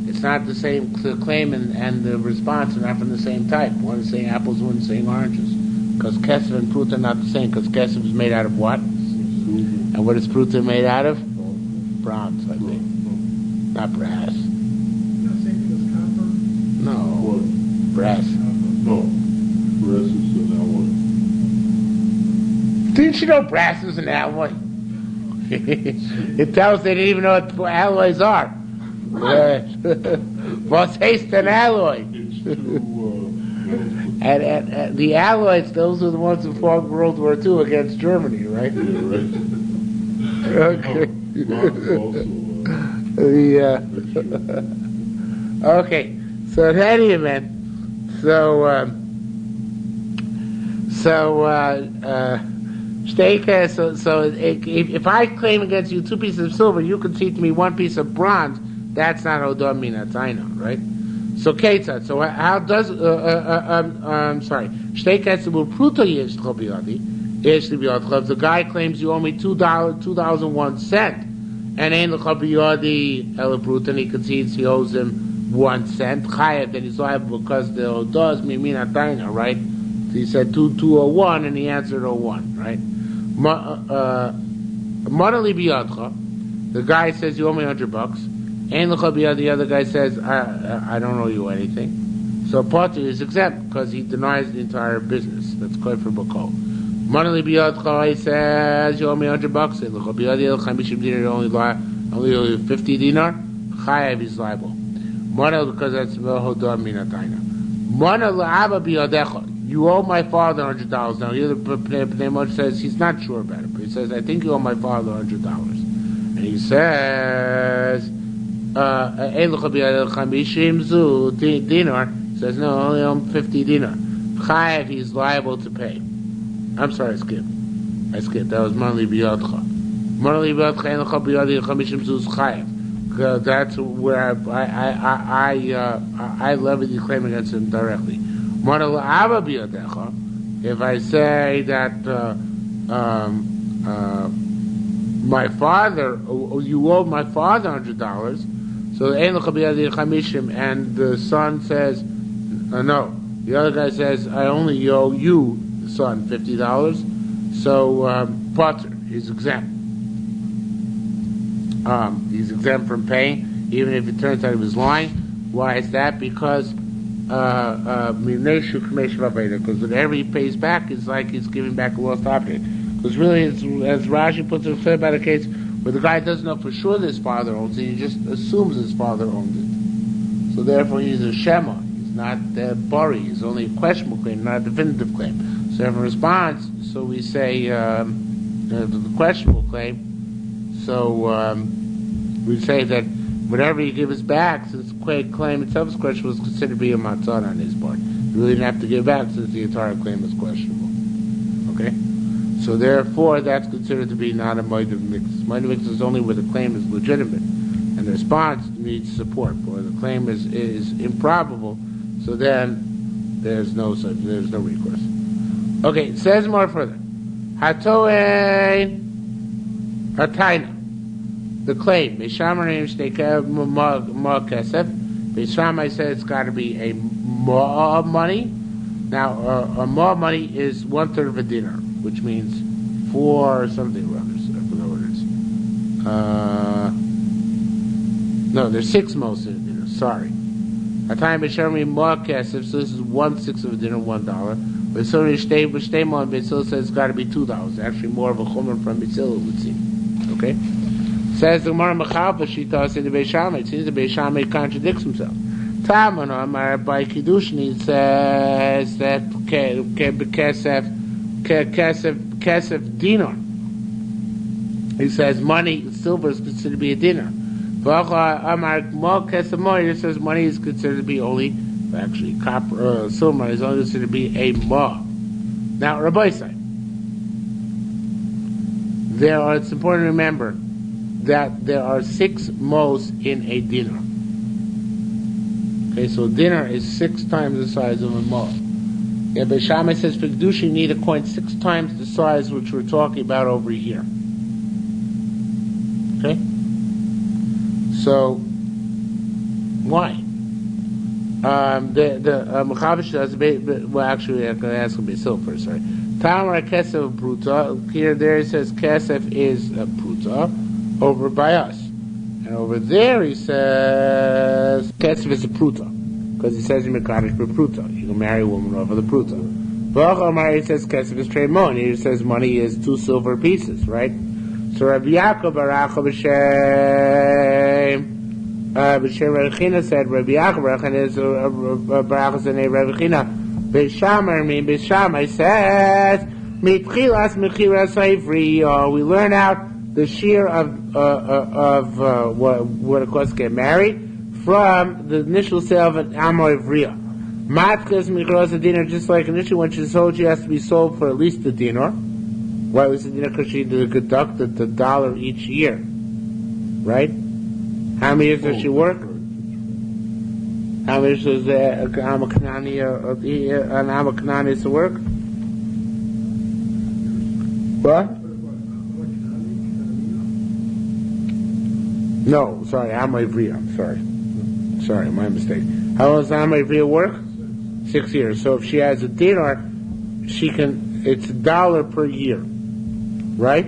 It's not the same claim and the response are not from the same type. One is saying apples, one is saying oranges. Because kesef and pruta are not the same. Because kesef is made out of what? And what is pruta made out of? Bronze, I think. Not brass. No. What? Brass. No. Brass is an alloy. Didn't you know brass is an alloy? It tells they didn't even know what alloys are. What's haste an alloy? It's two, and the alloys, those are the ones who fought World War II against Germany, right? yeah, right. Okay. Also, Yeah. Okay. So in any event, if I claim against you 2 pieces of silver, you concede to me 1 piece of bronze. That's not odom minataina, right? So ketzat. So how does shtei ketzat will pruta yesh l'chobiyadi yesh l'biyad. If the guy claims you owe me $2.01, and ein l'chobiyadi el pruta, and he concedes he owes him 1 cent, chayav, then he's liable because the odos minataina, right? So he said 201, and he answered 01, right? Monali biyadcha. The guy says you owe me $100. Ein l'cha biyad. The other guy says I don't owe you anything. So Potter is exempt because he denies the entire business. That's called for bakol. Monali biyadcha. He says you owe me $100. Ein l'cha biyad el chamishim dinar. You only owe you 50 dinar. Chayav is liable. Monal because that's v'hodor minatayna. Monal la'aba biyadecha. You owe my father $100. Now here the Pnei says he's not sure about it, but he says I think you owe my father $100. And he says dinar. He says no, I only owe him 50 dinar. Chayav, he's liable to pay. I'm sorry, I skipped. That was monali biyadcha. Monali biyadcha ein l'cha biyadi chamishim zuz chayav. That's where I levy the claim against him directly. If I say that my father, you owe my father $100. So and the son says, no. The other guy says, I only owe you, the son, $50. So Potter is exempt. He's exempt from paying, even if it turns out he was lying. Why is that? Because whatever he pays back is like he's giving back a lost object. Because really, it's, as Rashi puts it, it's about a case where the guy doesn't know for sure that his father owns it, he just assumes his father owns it. So therefore he's a Shema, he's not Bari, he's only a questionable claim, not a definitive claim. So in response, so we say the questionable claim, so we say that whatever he gives back, since the claim itself is questionable, is considered to be a matzah on his part. You really didn't have to give back since the entire claim is questionable. Okay? So therefore, that's considered to be not a moedim mix. Moedim mix is only where the claim is legitimate, and the response needs support. Or the claim is improbable, so then there's no recourse. Okay, it says more further. Hatoen Hataina. The claim. Beishamar said it's got to be a ma money. Now, a ma money is 1/3 of a dinar, which means 4 something or others. I forgot what it is. No, there's 6 most in a dinar. Sorry. Hataina Beishamar ma kesef. So this is 1/6 of a dinar, $1. But so Beishtema and Beisil says it's got to be $2. Actually, more of a chumrah from Beisil, it would seem. Okay. Says the Gemara Mechalpa, she thought in the Beis Shammai. It seems the Beis Shammai contradicts himself. Taman Amar by Kiddushin, he says that kesef dinar. He says money, silver is considered to be a dinar. Amar Mo kesef mo, he says money is considered to be only, actually copper, silver money is only considered to be a mo. Now Rabbi say, it's important to remember that there are 6 mos in a dinar. Okay, so a dinar is 6 times the size of a mo. Yeah, but Shammai says for Kedusha you need a coin 6 times the size which we're talking about over here. Okay? So, why? The Mechavish does, well actually I'm going to ask him Basil first, sorry. Tamar Kesef Pruta, here there it says Kesef is a Pruta, over by us. And over there he says Kesef is a Pruta. Because he says in Mekadosh Pruta. You can marry a woman over the Pruta. V'achar he says Kesef is Tremon. He says money is 2 silver pieces, right? So Rabbi Yaakov Baracha B'Shem Rabbi China said Rabbi Yaakov Baracha is Baracha said Rabbi China Beis Shammai says Mitchilas Mechiras Ivri. We learn out the shiur of what of course get married from the initial sale of an Amor Ivriya. Matkas Mikros a dinar, just like initially when she's sold, she has to be sold for at least a dinar. Why at least a dinar? Because she deducted the $1 each year, right? How many years does she work? How many years does an Amakanani is to work? What? No, sorry, Amor Ivriya. I'm sorry, my mistake. How long does Amor Ivriya work? 6 years. So if she has a dinar, she can. It's $1 per year, right?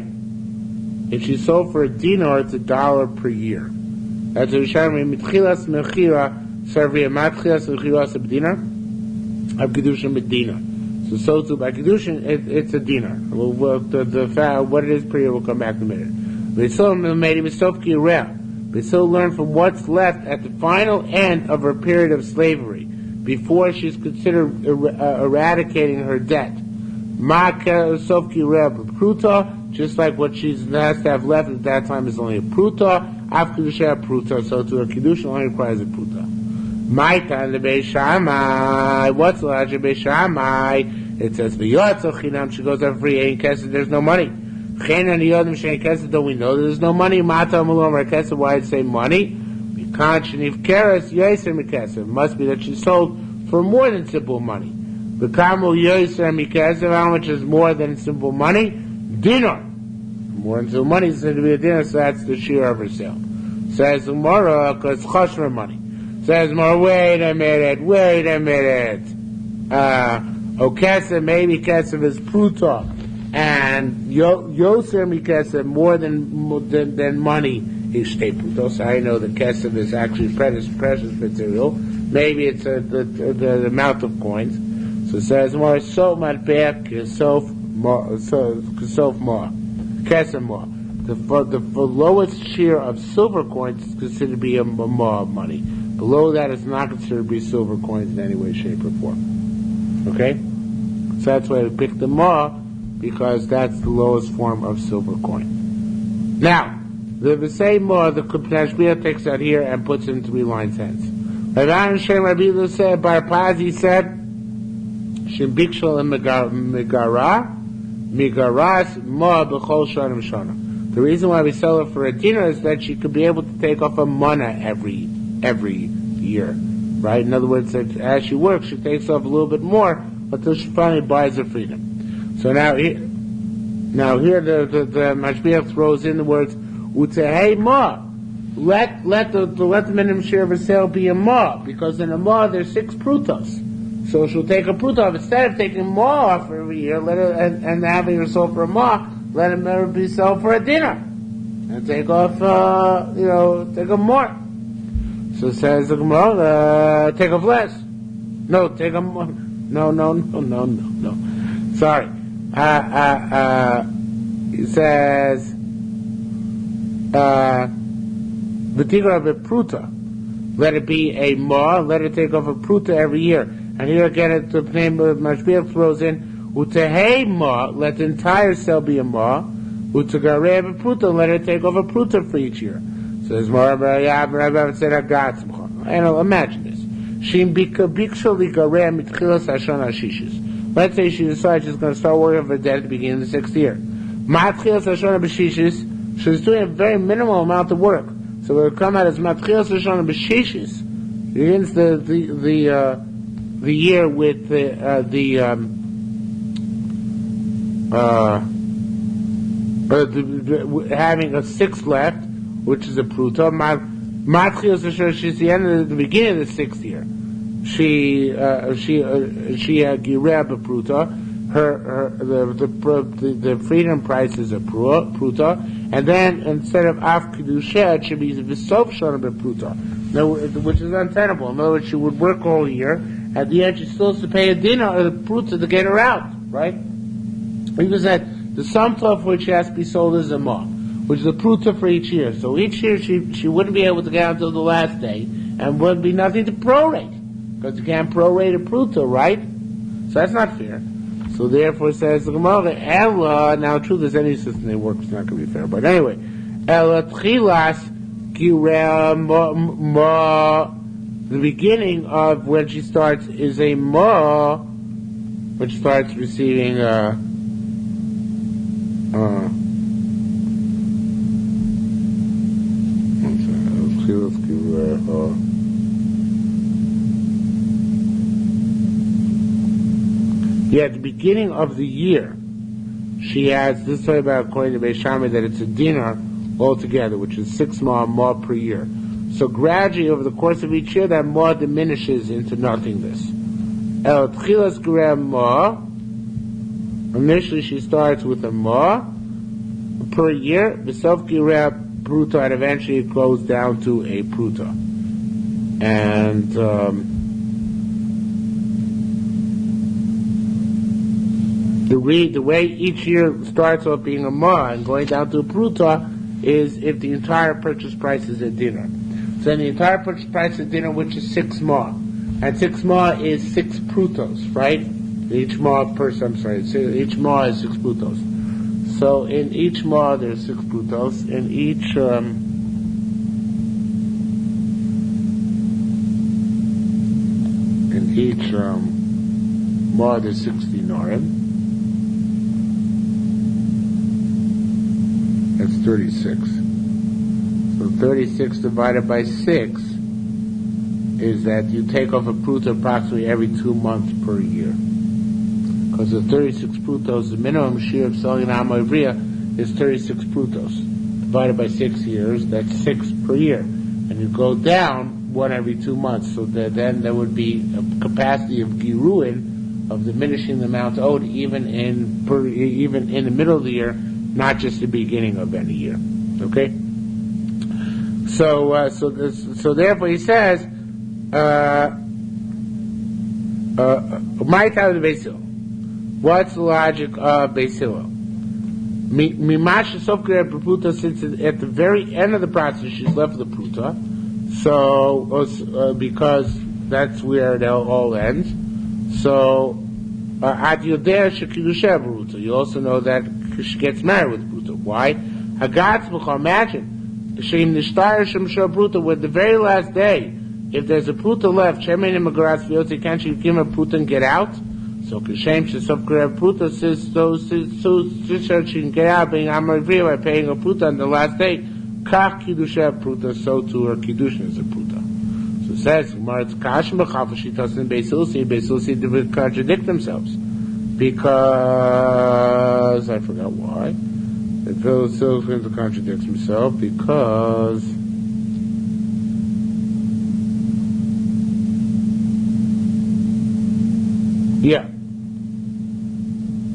If she sold for a dinar, it's $1 per year. That's Yerushalmi Mitchilas Mechira Sarvia Matchilas Mechiras B'dinar of Kedushin B'dinar. So too by Kedushin, it's a dinar. What it is per year, we'll come back in a minute. They still learn from what's left at the final end of her period of slavery, before she's considered eradicating her debt. Just like what she has to have left at that time is only a pruta, after the share pruta, so to her Kedushin only requires a pruta. Maita the Beis Shammai, what's the logic of Beis Shammai? It says, she goes out free, ain't kesed, there's no money. Don't we know that there's no money? Mata Malom why it say money? It must be that she sold for more than simple money. How much is more than simple money? dinar. More than 2 money is said to be a dinar, so that's the shiur of her sale. Says Gemara, because chashmer money. Says Gemara, wait a minute. Kesef, maybe Kesef is pruta, and Yoser Mikesef more than money is shtei prutos. I know that Kesef is actually precious material. Maybe it's the amount of coins. So it says more so matbeach kesof more Kesef more. The lowest shiur of silver coins is considered to be a ma of money. Below that is not considered to be silver coins in any way, shape, or form. Okay? So that's why we picked the ma, because that's the lowest form of silver coin. Now, the same ma, the Tashbiyah takes out here and puts it in 3 lines hence. Rabbi Shem Rabbi said, Bar Pazi said, Shem Bikshal and Migaras ma b'chol shanim shana. The reason why we sell her for a dinar is that she could be able to take off a mana every year, right? In other words, as she works, she takes off a little bit more until she finally buys her freedom. So now here the Mashbiach throws in the words utehei ma. Let the minimum share of her sale be a ma, because in a ma there's 6 prutos. So she'll take a pruta off. Instead of taking ma off every year, let her and having her sold for a ma, let her be sold for a dinar, and take off, take off more. So it says the Gemara, take off less. No, take off more. No. Sorry. It says, V'tigra b'pruta. Let it be a ma, let her take off a pruta every year. And here again, the name of Mashbiach throws in, Utehei ma, let the entire sale be a ma, Utegareh b'pruta, let her take off a pruta for each year. Says Rabbi said, and imagine this. Let's say she decides she's going to start working for debt at the beginning of the 6th year. She's doing a very minimal amount of work. So it will come out as Matchilas Hashana B'Shishis. Begins the year with having a 6th left, which is a pruta. Matchilas Hashana, she's the end of the beginning of the 6th year. She had gireh b'pruta. The freedom price is a pruta, and then instead of af kedusha, it should be v'sof shana b'pruta, which is untenable. In other words, she would work all year. At the end, she still has to pay a dinar or the pruta to get her out, right? Because that the sum total for which she has to be sold is a ma, which is a pruta for each year. So each year she wouldn't be able to get out until the last day, and would be nothing to prorate, because you can't prorate a pruta, right? So that's not fair. So therefore, says the Gemara, Ella. Now, true, there's any system that works, it's not going to be fair. But anyway, Ella tchilas gireh ma. The beginning of when she starts is a ma, which starts receiving at the beginning of the year, she has, this is about according to Beis Shammai, that it's a dinar altogether, which is 6 ma per year. So gradually, over the course of each year, that ma diminishes into nothingness. El tchilas gireh ma. Initially, she starts with a ma per year. B'sof gireh pruta, and eventually it goes down to a pruta. And the way each year starts off being a ma and going down to a pruta is if the entire purchase price is a dinar. So then the entire purchase price is a dinar, which is 6 ma. And 6 ma is 6 prutos, right? Each ma is 6 prutos. So in each ma there's 6 prutos. In each ma there's 6 dinarim. That's 36. So 36 divided by 6 is that you take off a pruta approximately every 2 months per year. because the 36 prutos, the minimum shiur of selling an alma ivriya is 36 prutos. Divided by 6 years, that's 6 per year. And you go down 1 every 2 months, so then there would be a capacity of giruin, of diminishing the amount owed, even in the middle of the year, not just the beginning of any year. Okay? So therefore he says, my time of Beis Hillel. What's the logic of Beis Hillel? Since at the very end of the process she's left the pruta, so because that's where it all ends. So at Yoder Shekidusha Bruta, you also know that she gets married with Bruta. Why? Imagine Shem Nishtar Shem Shah Bruta, with the very last day, if there's a Bruta left, Shemin Imagaras Vyoti, can't you give him a Bruta and get out? So Kashem Shesopkrev Bruta says so she can get out being Amarivri by paying a Bruta on the last day. Kach Kidusha Bruta, so too her Kiddushin is a Bruta. So it says, Maritz Kash Mechaf, she tells in Beis Hillel would contradict themselves. Because, I forgot why. The Beis Hillel going to contradict himself because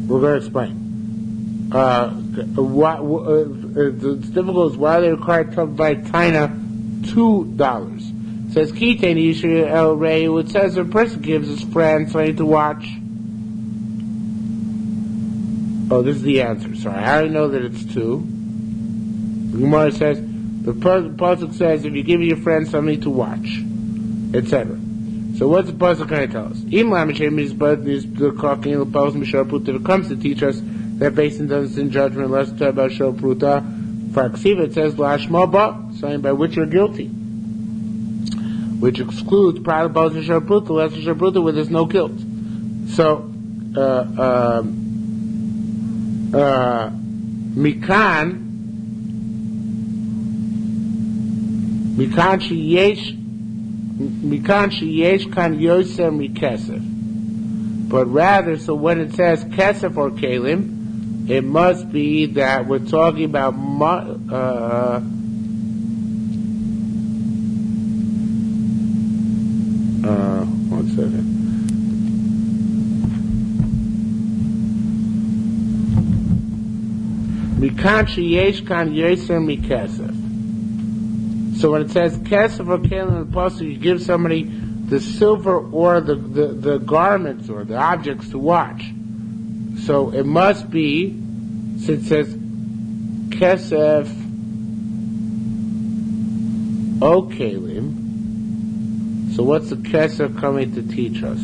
we're going to explain. It's difficult is why they required to buy Taina $2. It says Kitain Yisrael El Rei. It says a person gives his friend something to watch. Oh, this is the answer. Sorry, I already know that it's 2. The Gemara says the pasuk says if you give your friend something to watch, etc. So what's the pasuk going to tell us? It comes to teach us that Basin doesn't sin judgment unless it's about Shor Pruta. For Aksiva it says Lashma Ba, something by which you're guilty, which excludes Prada Basin Shor Pruta, lesser Shor Pruta, where there's no guilt. So Mikan sheyesh kan yoser mikesef. But rather, so when it says kesef or kalim, it must be that we're talking about one second. Mikan sheyesh kan yoser mikesef. So when it says kesef or kalim in the pasuk, you give somebody the silver or the garments or the objects to watch. So it must be, since it says kesef o kalim. So what's the kesef coming to teach us?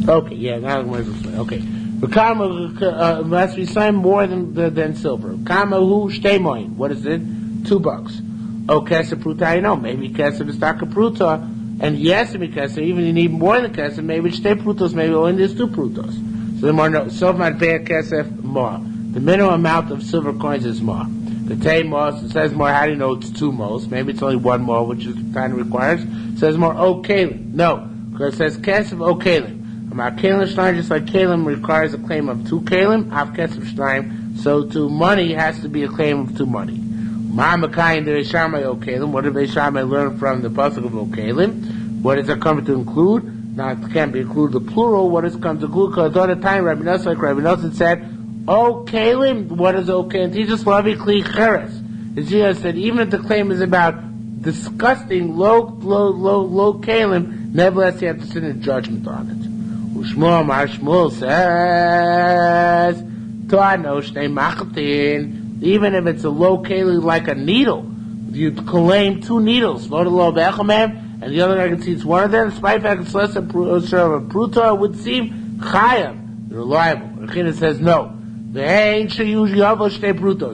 Okay, yeah, now I'm going to explain. Okay. Must be something more than silver. Kamahu shtemoin. What is it? $2. Oh, kesef pruta, I know. Maybe kesef is taka pruta. And yes, kesef, even you need more than kesef, maybe it's prutos, maybe only there's 2 prutos. So the more, no, silver might pay a kesef more. The minimum amount of silver coins is more. The tay mos, it says more, how do you know it's 2 mos? Maybe it's only 1 more, which is kind of requires. It says more, kalim. No, because it says kesef kalim. Just like kalim requires a claim of 2 kalim, av kesef shnayim, so too money has to be a claim of 2 money. Ma'amakayin the Yerushalmi kalim. What did Yerushalmi learn from the pasuk of kalim? What is it coming to include? Now it can't be included the plural. What is it coming to include? Because at the time Rabbi Nosson said, kalim. What is kalim? Teaches lavi kli cheres. His Jesus said even if the claim is about disgusting low kalim, nevertheless you have to sit in judgment on it. Shmuel says, even if it's a low keli like a needle, you claim 2 needles, and the other guy can see it's one of them, despite the fact it's less of a pruta, it would seem chayam, reliable. Rechina says no.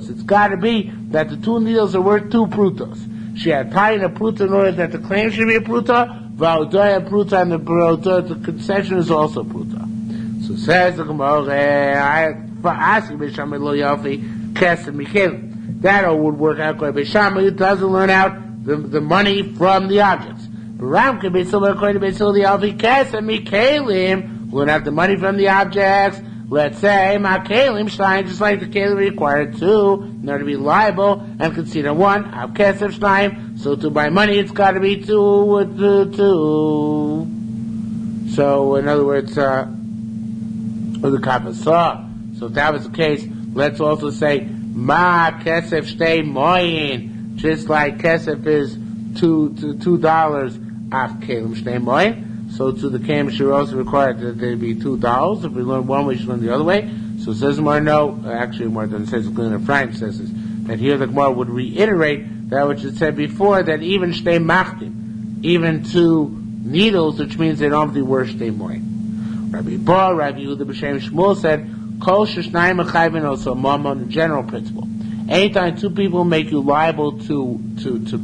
It's got to be that the 2 needles are worth 2 prutos. She had tied in a pruta in order that the claim should be a pruta, Va'udaya pruta, and the concession is also pruta. So says the Gemara, that all would work out. Beishamai doesn't learn out the money from the objects. Ram could be silver according to Beisil the Alfi Kesem Mikalim. We don't have the money from the objects. Let's say Makalim Stein, just like the Kalim required 2 in order to be liable and consider 1. Av Kesef Stein. So to buy money, it's got to be 2. So in other words, the Kapasah. So if that was the case, let's also say Ma Kesef Shtei Moyin. Just like Kesef is $2 Av Kalim Shtei Moyin. So to the Kalim Shiros required that there be $2. If we learn one way, we should learn the other way. So it says more no, actually more than it says Glenn Ephraim says this. That here the Gemara would reiterate that which it said before, that even Shtei Machtim, even 2 needles, which means they don't have to wear Shtei Moyin. Rabbi Bar, Rabbi Yehuda B'Shem Shmuel said, Kol Sheshnayim Mechayvin also Mammon, the general principle. Anytime 2 people make you liable to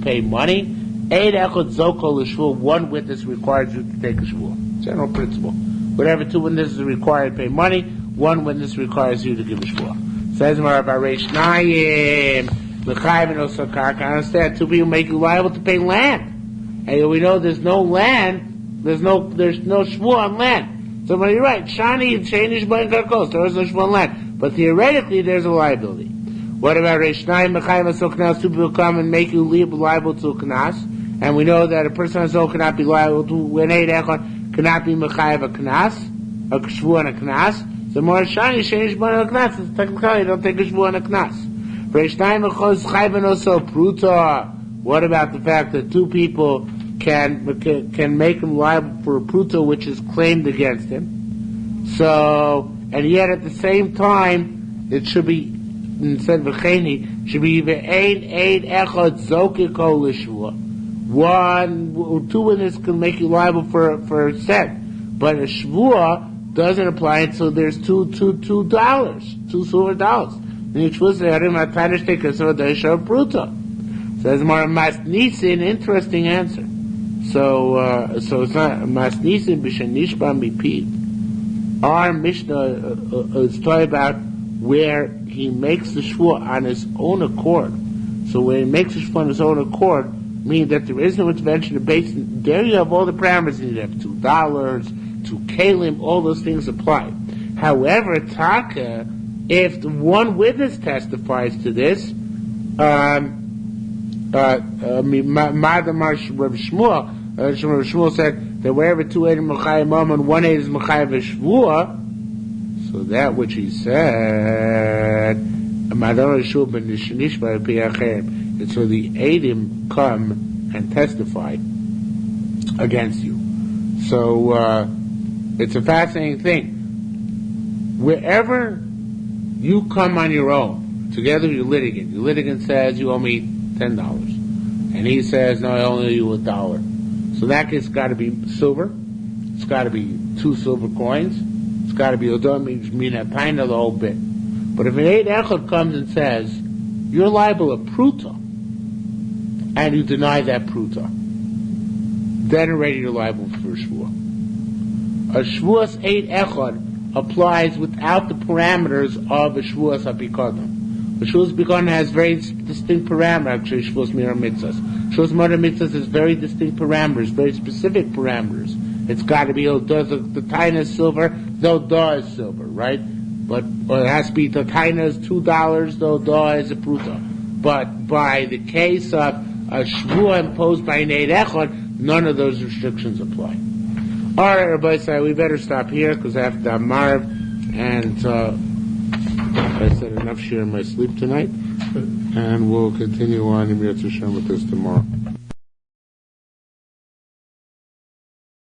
pay money, one witness requires you to take a shvuah. General principle. Whatever 2 witnesses are required to pay money, 1 witness requires you to give a shvuah. Says Rabbi Reishnayim, Mechayvin also Karka. I understand 2 people make you liable to pay land. And we know there's no land, there's no shvuah on land. So when you're right, Shani Shanish Bain Karkos, there is no shvuah on land. But theoretically there's a liability. What about Reishnayim Mechayvin so Knas? 2 people come and make you liable to a Knas. And we know that a person on soul cannot be liable to when Eid Echad cannot be Mechayev a Knas, a Shvuah and a Knas. So more Shani Shanish Bain a Knas. It's technically you don't take a Shvuah and a Knas. Reishnayim Mechos Chayvin also Pruta. What about the fact that 2 people can make him liable for a Pruta which is claimed against him? So, and yet at the same time, it should be, instead of V'cheni, should be either Eid Echad Zokiko L'Shvuah. 2 witnesses can make you liable for a cent. But a Shvuah doesn't apply until there's $2 silver dollars. And each was there, Matanish take a sort of Pruta. Says more Masnisin, interesting answer. So it's not Masnisin B'Shanishba Mipid. Our Mishnah is talking about where he makes the shvuah on his own accord. So when he makes the shvuah on his own accord, meaning that there is no intervention in basin, there you have all the parameters. You have $2, 2 kalim, all those things apply. However, Taka, if 1 witness testifies to this, Madamar Rav Shmuel said that wherever 2 Eidim Mechayim Mom and 1 Eid is Mechayim Shvuah, so that which he said, and so the Eidim come and testify against you. So it's a fascinating thing. Wherever you come on your own, together with your litigant says you owe me $10, and he says no, I only owe you $1. So that case, it's got to be silver. It's got to be 2 silver coins. It's got to be Odom, mean a pint of the whole bit. But if an Eid Echad comes and says, you're liable a pruta, and you deny that pruta, then already you're liable for a shvuah. A shvuah's Eid Echad applies without the parameters of a shvuah's apikadon. The shvuah's apikadon has very distinct parameters. Actually, shvuah's mirror mitzvahs. Shvuah's mirror mitzvahs has very distinct parameters, very specific parameters. It's got to be the taina is silver, though da is silver, right? But it has to be the taina is $2, though da is a pruta. But by the case of a shvuah imposed by an Eid Echad, none of those restrictions apply. All right, everybody, so we better stop here because I have to Marv, and I said enough shiur in my sleep tonight, and we'll continue on in Yerushalmi Shavuos with this tomorrow.